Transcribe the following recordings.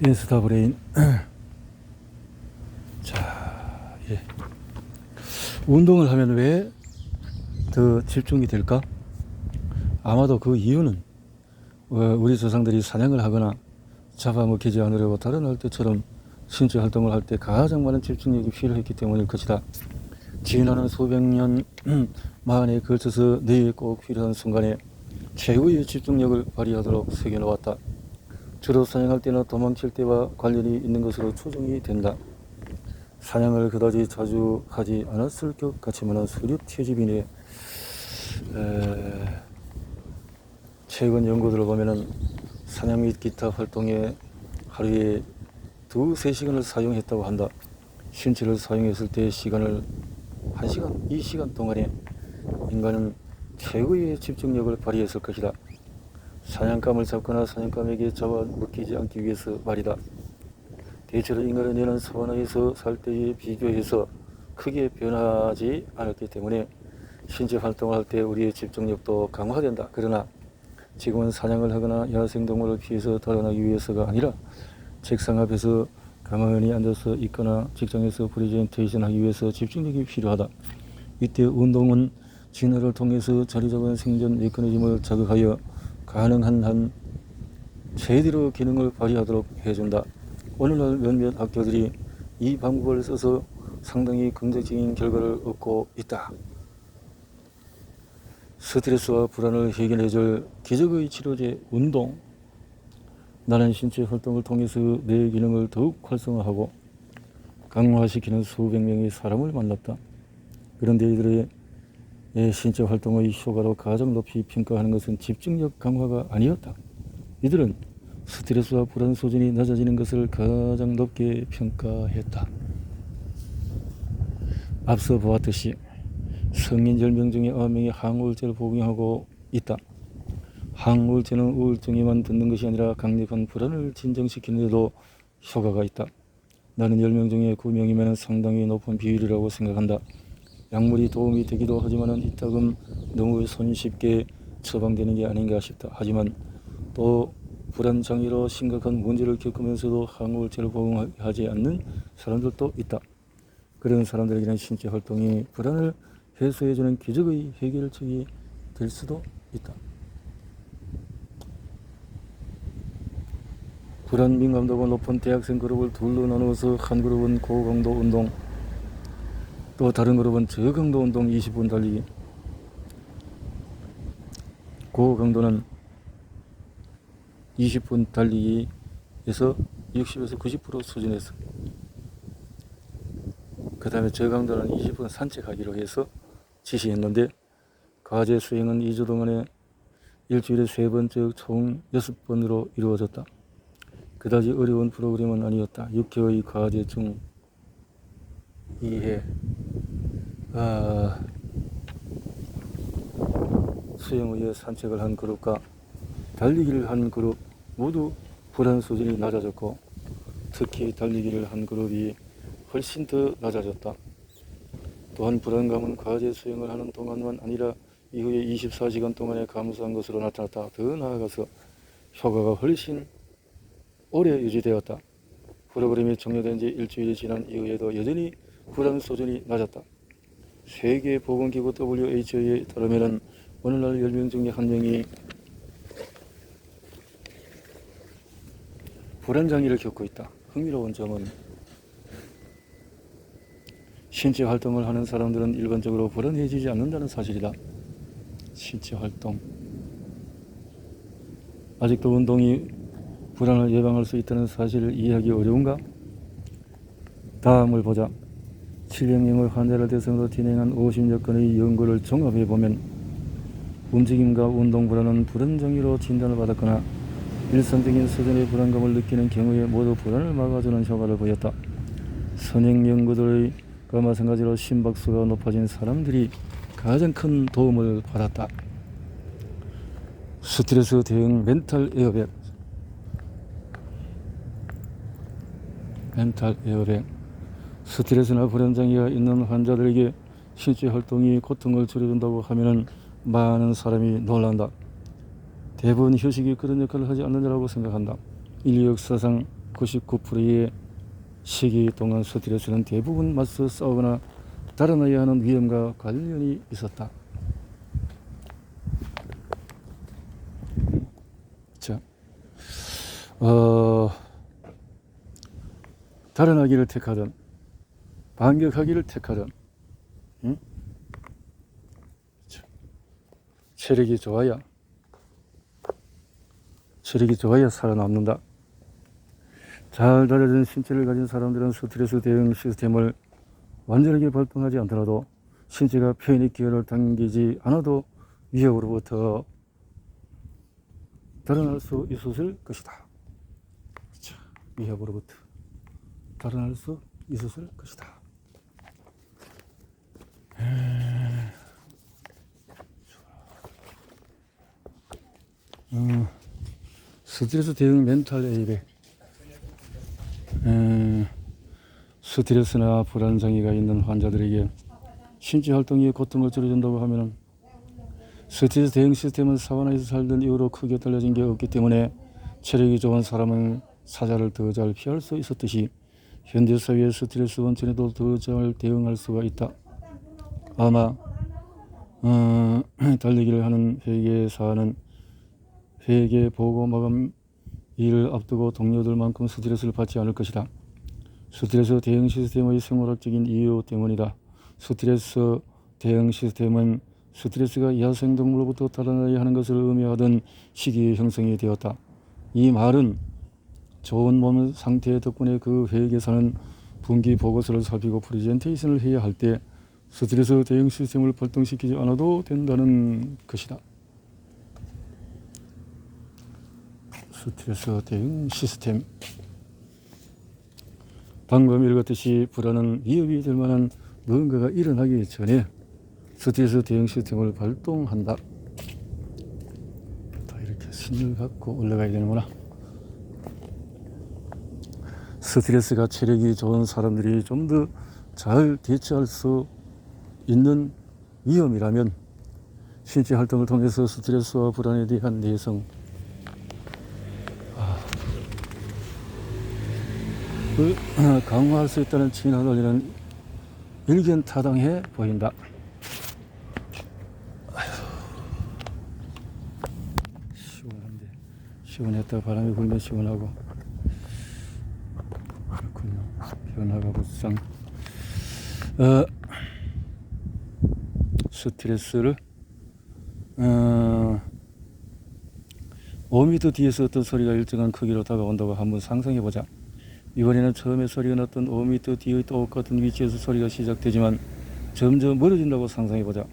인스타브레인. 자, 예. 운동을 하면 왜 더 집중이 될까? 아마도 그 이유는 우리 조상들이 사냥을 하거나 잡아먹히지 않으려고 다른 할 때처럼 신체 활동을 할 때 가장 많은 집중력이 필요했기 때문일 것이다. 지나는 수백 년 만에 걸쳐서 뇌에 꼭 필요한 순간에 최고의 집중력을 발휘하도록 새겨놓았다. 주로 사냥할 때나 도망칠 때와 관련이 있는 것으로 추정이 된다. 사냥을 그다지 자주 하지 않았을 것 같지만 수렵 채집인의 최근 연구들을 보면은 사냥 및 기타 활동에 하루에 2~3시간을 사용했다고 한다. 신체를 사용했을 때의 시간을 1시간, 2시간 동안에 인간은 최고의 집중력을 발휘했을 것이다. 사냥감을 잡거나 사냥감에게 잡아먹히지 않기 위해서 말이다. 대체로 인간의 뇌는 사바나에서 살 때에 비교해서 크게 변하지 않았기 때문에 신체 활동을 할 때 우리의 집중력도 강화된다. 그러나 지금은 사냥을 하거나 야생동물을 피해서 달아나기 위해서가 아니라 책상 앞에서 가만히 앉아서 있거나 직장에서 프레젠테이션 하기 위해서 집중력이 필요하다. 이때 운동은 진화를 통해서 자리잡은 생존 메커니즘을 자극하여 가능한 한 최대로 기능을 발휘하도록 해준다. 오늘날 몇몇 학교들이 이 방법을 써서 상당히 긍정적인 결과를 얻고 있다. 스트레스와 불안을 해결해줄 기적의 치료제 운동. 나는 신체 활동을 통해서 내 기능을 더욱 활성화하고 강화시키는 수백 명의 사람을 만났다. 그런데 이들의 신체 활동의 효과로 가장 높이 평가하는 것은 집중력 강화가 아니었다. 이들은 스트레스와 불안 수준이 낮아지는 것을 가장 높게 평가했다. 앞서 보았듯이 성인 10명 중에 9명이 항우울제를 복용하고 있다. 항우울제는 우울증에만 듣는 것이 아니라 강력한 불안을 진정시키는 데도 효과가 있다. 나는 10명 중에 9명이면 상당히 높은 비율이라고 생각한다. 약물이 도움이 되기도 하지만 이따금 너무 손쉽게 처방되는 게 아닌가 싶다. 하지만 또 불안장애로 심각한 문제를 겪으면서도 항우울제를 복용하지 않는 사람들도 있다. 그런 사람들에게는 신체 활동이 불안을 해소해주는 기적의 해결책이 될 수도 있다. 불안 민감도가 높은 대학생 그룹을 둘로 나누어서 한 그룹은 고강도 운동, 또 다른 그룹은 저강도 운동 20분 달리기. 고강도는 20분 달리기에서 60에서 90% 수준에서, 그 다음에 저강도는 20분 산책하기로 해서 지시했는데, 과제 수행은 2주 동안에 일주일에 3번째 총 6번으로 이루어졌다. 그다지 어려운 프로그램은 아니었다. 6회의 과제 중 2회 수행 후에 산책을 한 그룹과 달리기를 한 그룹 모두 불안 수준이 낮아졌고, 특히 달리기를 한 그룹이 훨씬 더 낮아졌다. 또한 불안감은 과제 수행을 하는 동안만 아니라 이후에 24시간 동안에 감소한 것으로 나타났다. 더 나아가서 효과가 훨씬 오래 유지되었다. 프로그램이 종료된 지 일주일이 지난 이후에도 여전히 불안 수준이 낮았다. 세계보건기구 WHO에 따르면 오늘날 10명 중에 1명이 불안장애를 겪고 있다. 흥미로운 점은 신체 활동을 하는 사람들은 일반적으로 불안해지지 않는다는 사실이다. 신체 활동. 아직도 운동이 불안을 예방할 수 있다는 사실을 이해하기 어려운가? 다음을 보자. 700명의 환자를 대상으로 진행한 50여 건의 연구를 종합해보면 움직임과 운동 불안은 불안장애로 진단을 받았거나 일상적인 수준의 불안감을 느끼는 경우에 모두 불안을 막아주는 효과를 보였다. 선행 연구들과 마찬가지로 심박수가 높아진 사람들이 가장 큰 도움을 받았다. 스트레스 대응 멘탈 에어백. 스트레스나 불안장애가 있는 환자들에게 신체 활동이 고통을 줄여준다고 하면 많은 사람이 놀란다. 대부분 휴식이 그런 역할을 하지 않는다고 생각한다. 인류 역사상 99%의 시기 동안 스트레스는 대부분 맞서 싸우거나 달아나야 하는 위험과 관련이 있었다. 자, 달아나기를 택하든 반격하기를 택하든, 응? 체력이 좋아야 살아남는다. 잘 다져진 신체를 가진 사람들은 스트레스 대응 시스템을 완전하게 발동하지 않더라도 신체가 편히 기혈을 당기지 않아도 위협으로부터 달아날 수 있었을 것이다. 위협으로부터 달아날 수 있었을 것이다. 스트레스 대응 멘탈 에이백. 스트레스나 불안 장애가 있는 환자들에게 신체 활동이 고통을 줄여준다고 하면 스트레스 대응 시스템은 사바나에서 살던 이후로 크게 달라진 게 없기 때문에 체력이 좋은 사람은 사자를 더 잘 피할 수 있었듯이 현대 사회의 스트레스 원천에도 더 잘 대응할 수가 있다. 아마 달리기를 하는 회계사는 회계 보고 마감 일을 앞두고 동료들만큼 스트레스를 받지 않을 것이다. 스트레스 대응 시스템의 생물학적인 이유 때문이다. 스트레스 대응 시스템은 스트레스가 야생동물로부터 달아나야 하는 것을 의미하던 시기에 형성이 되었다. 이 말은 좋은 몸 상태 덕분에 그 회계사는 분기 보고서를 살피고 프레젠테이션을 해야 할 때 스트레스 대응 시스템을 발동시키지 않아도 된다는 것이다. 스트레스 대응 시스템. 방금 읽었듯이 불안은 위협이 될 만한 뭔가가 일어나기 전에 스트레스 대응 시스템을 발동한다. 또 이렇게 신을 갖고 올라가야 되는구나. 스트레스가 체력이 좋은 사람들이 좀 더 잘 대처할 수 있는 위험이라면 신체 활동을 통해서 스트레스와 불안에 대한 내성을 강화할 수 있다는 진화 논리는 일견 타당해 보인다. 시원한데, 시원했다 바람이 불면 시원하고. 그렇군요. 변화가 보상. 스트레스를 5m 뒤에서 어떤 소리가 일정한 크기로 다가온다고 한번 상상해보자. 이번에는 처음에 소리가 났던 5m 뒤의 똑같은 위치에서 소리가 시작되지만 점점 멀어진다고 상상해보자.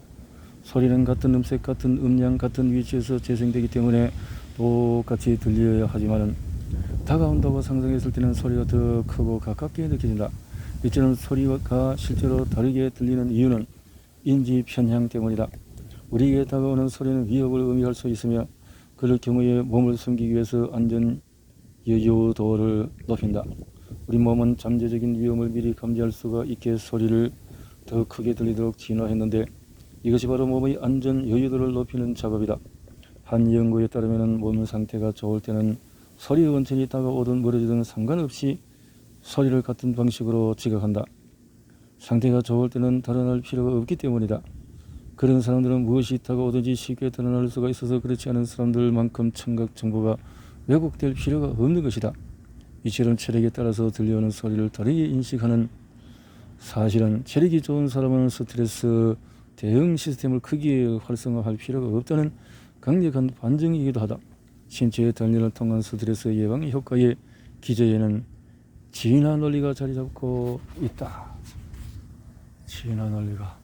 소리는 같은 음색, 같은 음량, 같은 위치에서 재생되기 때문에 똑같이 들려야 하지만 다가온다고 상상했을 때는 소리가 더 크고 가깝게 느껴진다. 이처럼 소리가 실제로 다르게 들리는 이유는 인지 편향 때문이다. 우리에게 다가오는 소리는 위협을 의미할 수 있으며 그럴 경우에 몸을 숨기기 위해서 안전 여유도를 높인다. 우리 몸은 잠재적인 위험을 미리 감지할 수가 있게 소리를 더 크게 들리도록 진화했는데 이것이 바로 몸의 안전 여유도를 높이는 작업이다. 한 연구에 따르면 몸 상태가 좋을 때는 소리의 원천이 다가오든 멀어지든 상관없이 소리를 같은 방식으로 지각한다. 상태가 좋을 때는 달아날 필요가 없기 때문이다. 그런 사람들은 무엇이 다가오든지 쉽게 달아날 수가 있어서 그렇지 않은 사람들만큼 청각 정보가 왜곡될 필요가 없는 것이다. 이처럼 체력에 따라서 들려오는 소리를 다르게 인식하는 사실은 체력이 좋은 사람은 스트레스 대응 시스템을 크게 활성화할 필요가 없다는 강력한 반증이기도 하다. 신체의 단련을 통한 스트레스 예방 효과의 기저에는 진화 논리가 자리 잡고 있다. 진화 논리가.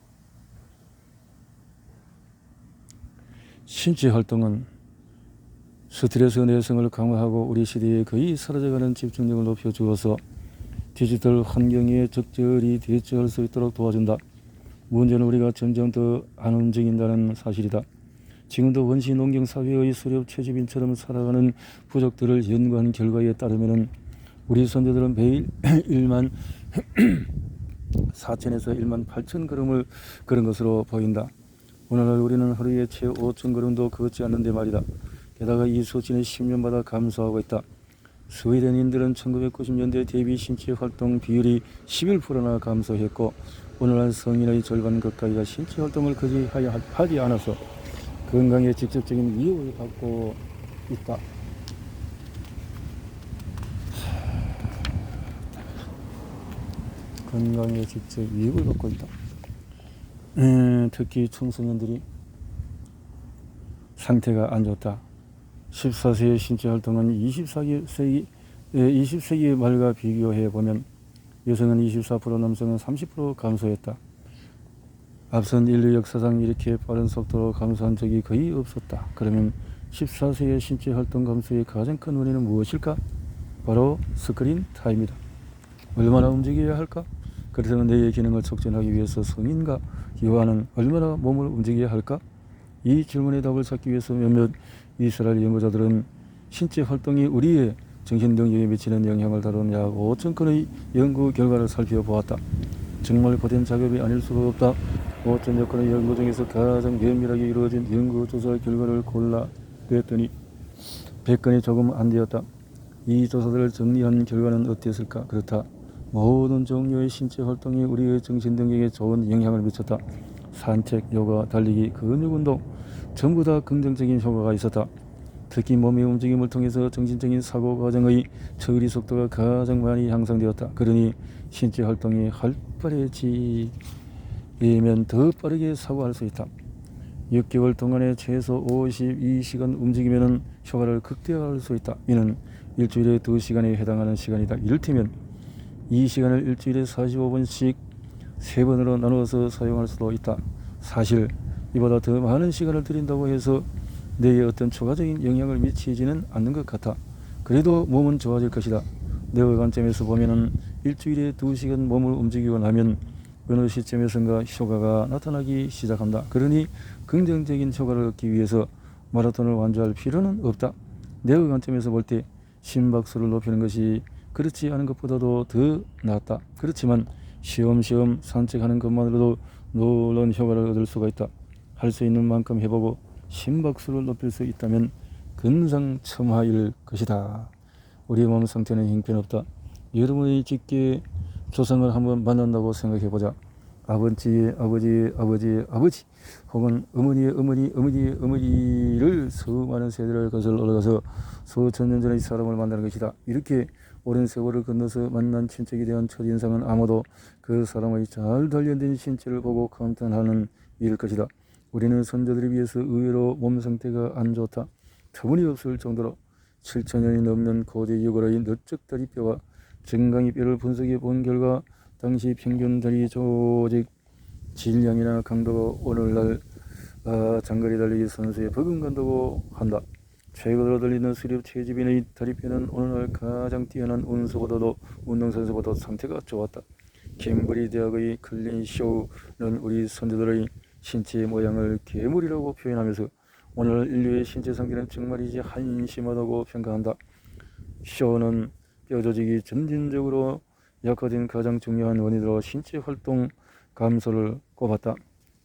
신체 활동은 스트레스 내성을 강화하고 우리 시대에 거의 사라져가는 집중력을 높여주어서 디지털 환경에 적절히 대처할 수 있도록 도와준다. 문제는 우리가 점점 더 안 움직인다는 사실이다. 지금도 원시 농경 사회의 수렵 채집인처럼 살아가는 부족들을 연구한 결과에 따르면 우리 선조들은 매일 1만 4천에서 1만 8천 걸음을 걸은 것으로 보인다. 오늘날 우리는 하루에 채 5천 걸음도 걷지 않는데 말이다. 게다가 이 수치는 10년마다 감소하고 있다. 스웨덴인들은 1990년대 대비 신체 활동 비율이 11%나 감소했고 오늘날 성인의 절반 가까이가 신체 활동을 거의 하지 않아서 건강에 직접적인 위협을 받고 있다. 건강에 직접 위협을 받고 있다. 특히 청소년들이 상태가 안 좋다. 14세의 신체 활동은 20세기 말과 비교해 보면 여성은 24%, 남성은 30% 감소했다. 앞선 인류 역사상 이렇게 빠른 속도로 감소한 적이 거의 없었다. 그러면 14세의 신체 활동 감소의 가장 큰 원인은 무엇일까? 바로 스크린 타임이다. 얼마나 움직여야 할까? 그래서 뇌의 기능을 촉진하기 위해서 성인과 여아는 얼마나 몸을 움직여야 할까? 이 질문의 답을 찾기 위해서 몇몇 이스라엘 연구자들은 신체 활동이 우리의 정신능력에 미치는 영향을 다룬 약 5천 건의 연구 결과를 살펴보았다. 정말 고된 작업이 아닐 수가 없다. 5천여 건의 연구 중에서 가장 면밀하게 이루어진 연구조사 결과를 골라냈더니 100건이 조금 안 되었다. 이 조사들을 정리한 결과는 어땠을까? 그렇다. 모든 종류의 신체 활동이 우리의 정신능력에 좋은 영향을 미쳤다. 산책, 요가, 달리기, 근육운동 전부 다 긍정적인 효과가 있었다. 특히 몸의 움직임을 통해서 정신적인 사고 과정의 처리 속도가 가장 많이 향상되었다. 그러니 신체 활동이 활발해지면 더 빠르게 사고할 수 있다. 6개월 동안에 최소 52시간 움직이면 효과를 극대화할 수 있다. 이는 일주일에 2시간에 해당하는 시간이다. 이를테면 이 시간을 일주일에 45분씩 3번으로 나누어서 사용할 수도 있다. 사실 이보다 더 많은 시간을 들인다고 해서 뇌에 어떤 추가적인 영향을 미치지는 않는 것 같아. 그래도 몸은 좋아질 것이다. 뇌의 관점에서 보면은 일주일에 2시간 몸을 움직이고 나면 어느 시점에선가 효과가 나타나기 시작한다. 그러니 긍정적인 효과를 얻기 위해서 마라톤을 완주할 필요는 없다. 뇌의 관점에서 볼 때 심박수를 높이는 것이 그렇지 않은 것보다도 더 낫다. 그렇지만 쉬엄쉬엄 산책하는 것만으로도 놀라운 효과를 얻을 수가 있다. 할 수 있는 만큼 해보고 심박수를 높일 수 있다면 금상첨화일 것이다. 우리 몸 상태는 형편없다. 여러분의 직계 조상을 한번 만난다고 생각해보자. 아버지의 아버지 혹은 어머니의 어머니를 수많은 세대를 거슬러 올라가서 수천 년 전의 사람을 만나는 것이다. 이렇게 오랜 세월을 건너서 만난 친척에 대한 첫인상은 아마도 그 사람의 잘 단련된 신체를 보고 감탄하는 일일 것이다. 우리는 선조들에 비해서 의외로 몸 상태가 안 좋다. 터무니없을 정도로 7,000년이 넘는 고대 유골의 넓적 다리뼈와 정강이 뼈를 분석해 본 결과 당시 평균 다리 조직 질량이나 강도가 오늘날 장거리 달리기 선수에 버금간다고 한다. 최고로 달리는 수렵 채집인의 다리뼈는 오늘날 가장 뛰어난 운동선수보다 상태가 좋았다. 캠브리 대학의 클린 쇼우는 우리 선조들의 신체 모양을 괴물이라고 표현하면서 오늘 인류의 신체 상태는 정말이지 한심하다고 평가한다. 쇼우는 뼈 조직이 점진적으로 약화된 가장 중요한 원인으로 신체 활동 감소를 꼽았다.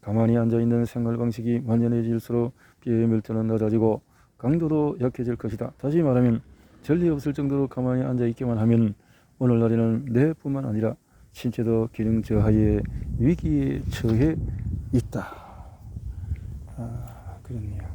가만히 앉아있는 생활 방식이 만연해질수록 뼈의 밀도는 낮아지고 강도도 약해질 것이다. 다시 말하면 전례 없을 정도로 가만히 앉아있기만 하면 오늘날에는 뇌뿐만 아니라 신체도 기능 저하의 위기에 처해 있다. 그렇네요.